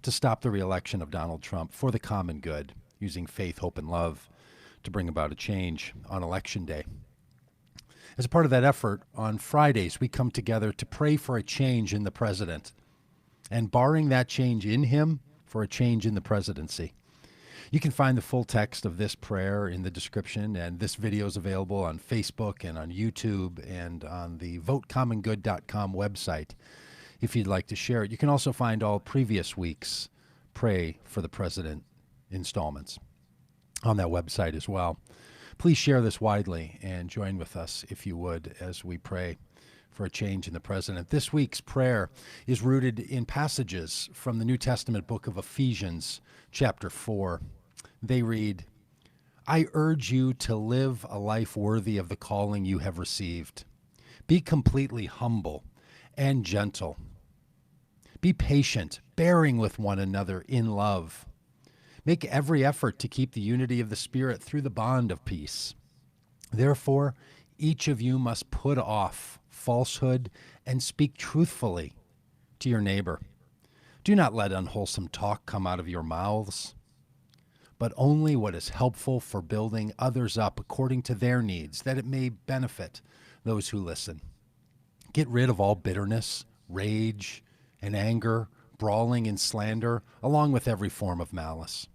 to stop the reelection of Donald Trump for the common good, using faith, hope, and love to bring about a change on Election Day. As a part of that effort, on Fridays, we come together to pray for a change in the president, and barring that change in him, for a change in the presidency. You can find the full text of this prayer in the description, and this video is available on Facebook and on YouTube and on the votecommongood.com website if you'd like to share it. You can also find all previous weeks' Pray for the President installments on that website as well. Please share this widely and join with us, if you would, as we pray for a change in the president. This week's prayer is rooted in passages from the New Testament book of Ephesians, chapter 4. They read, "I urge you to live a life worthy of the calling you have received. Be completely humble and gentle. Be patient, bearing with one another in love. Make every effort to keep the unity of the Spirit through the bond of peace. Therefore, each of you must put off falsehood and speak truthfully to your neighbor. Do not let unwholesome talk come out of your mouths, but only what is helpful for building others up according to their needs, that it may benefit those who listen. Get rid of all bitterness, rage, and anger, brawling and slander, along with every form of malice.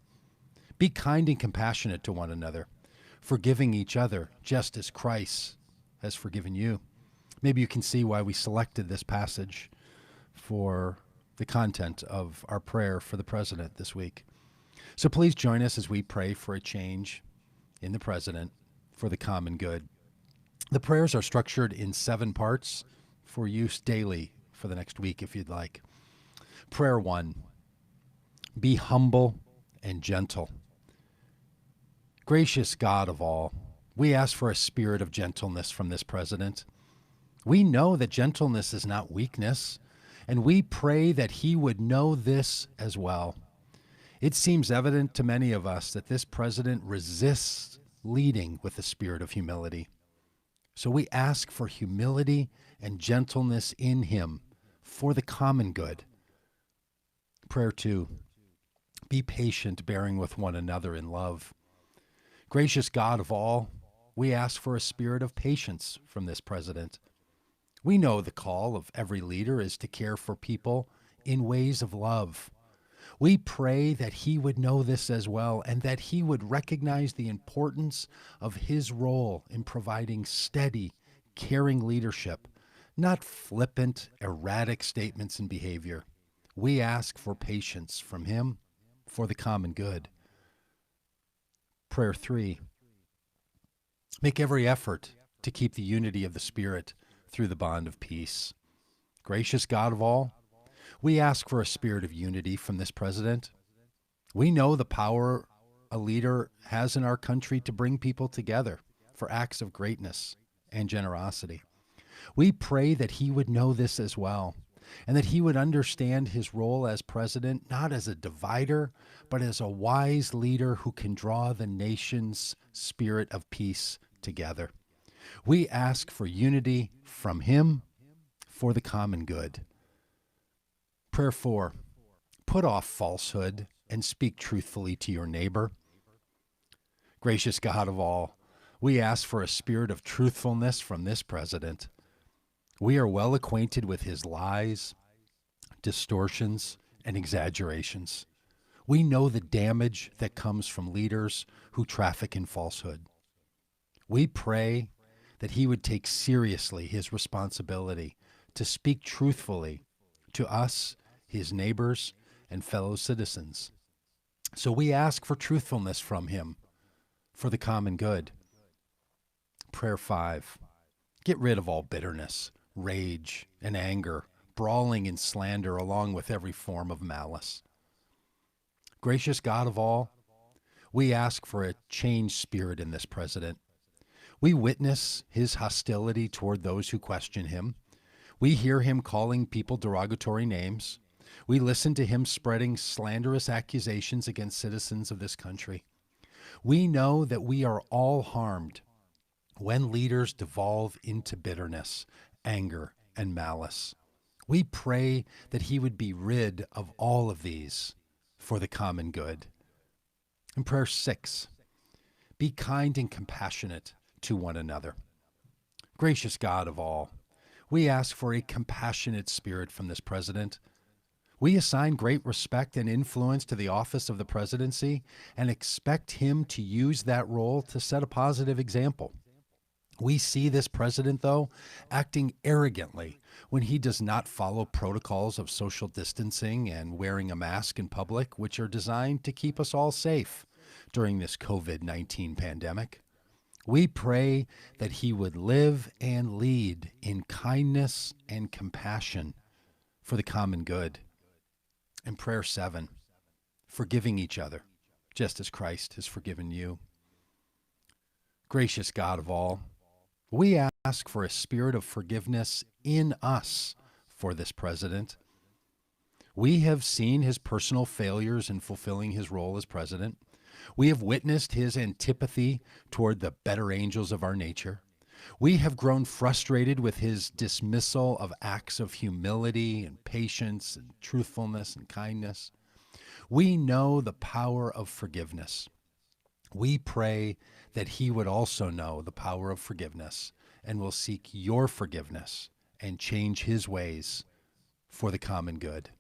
Be kind and compassionate to one another, forgiving each other just as Christ has forgiven you." Maybe you can see why we selected this passage for the content of our prayer for the president this week. So please join us as we pray for a change in the president for the common good. The prayers are structured in 7 parts for use daily for the next week if you'd like. Prayer 1, be humble and gentle. Gracious God of all, we ask for a spirit of gentleness from this president. We know that gentleness is not weakness, and we pray that he would know this as well. It seems evident to many of us that this president resists leading with a spirit of humility. So we ask for humility and gentleness in him for the common good. Prayer 2, be patient, bearing with one another in love. Gracious God of all, we ask for a spirit of patience from this president. We know the call of every leader is to care for people in ways of love. We pray that he would know this as well, and that he would recognize the importance of his role in providing steady, caring leadership, not flippant, erratic statements and behavior. We ask for patience from him for the common good. Prayer 3, make every effort to keep the unity of the Spirit through the bond of peace. Gracious God of all, we ask for a spirit of unity from this president. We know the power a leader has in our country to bring people together for acts of greatness and generosity. We pray that he would know this as well, and that he would understand his role as president not as a divider, but as a wise leader who can draw the nation's spirit of peace together. We ask for unity from him for the common good. Prayer 4, put off falsehood and speak truthfully to your neighbor. Gracious God of all, we ask for a spirit of truthfulness from this president. We are well acquainted with his lies, distortions, and exaggerations. We know the damage that comes from leaders who traffic in falsehood. We pray that he would take seriously his responsibility to speak truthfully to us, his neighbors, and fellow citizens. So we ask for truthfulness from him for the common good. Prayer 5, get rid of all bitterness, rage, and anger, brawling and slander, along with every form of malice. Gracious God of all, we ask for a changed spirit in this president. We witness his hostility toward those who question him. We hear him calling people derogatory names. We listen to him spreading slanderous accusations against citizens of this country. We know that we are all harmed when leaders devolve into bitterness, anger, and malice. We pray that he would be rid of all of these for the common good. And prayer 6, be kind and compassionate to one another. Gracious God of all, we ask for a compassionate spirit from this president. We assign great respect and influence to the office of the presidency and expect him to use that role to set a positive example. We see this president, though, acting arrogantly when he does not follow protocols of social distancing and wearing a mask in public, which are designed to keep us all safe during this COVID-19 pandemic. We pray that he would live and lead in kindness and compassion for the common good. And prayer 7, forgiving each other, just as Christ has forgiven you. Gracious God of all, we ask for a spirit of forgiveness in us for this president. We have seen his personal failures in fulfilling his role as president. We have witnessed his antipathy toward the better angels of our nature. We have grown frustrated with his dismissal of acts of humility and patience and truthfulness and kindness. We know the power of forgiveness. We pray that he would also know the power of forgiveness and will seek your forgiveness and change his ways for the common good.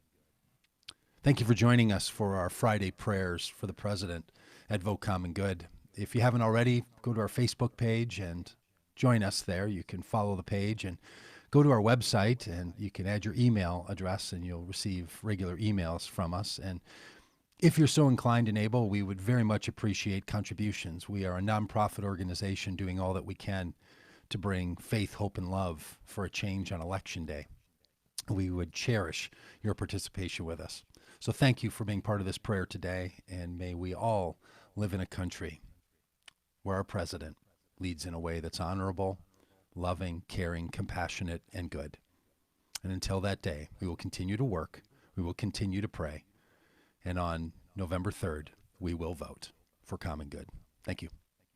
Thank you for joining us for our Friday prayers for the president at Vote Common Good. If you haven't already, go to our Facebook page and join us there. You can follow the page and go to our website, and you can add your email address and you'll receive regular emails from us. And if you're so inclined and able, we would very much appreciate contributions. We are a nonprofit organization doing all that we can to bring faith, hope, and love for a change on Election Day. We would cherish your participation with us. So thank you for being part of this prayer today, and may we all live in a country where our president leads in a way that's honorable, loving, caring, compassionate, and good. And until that day, we will continue to work, we will continue to pray, and on November 3rd, we will vote for common good. Thank you.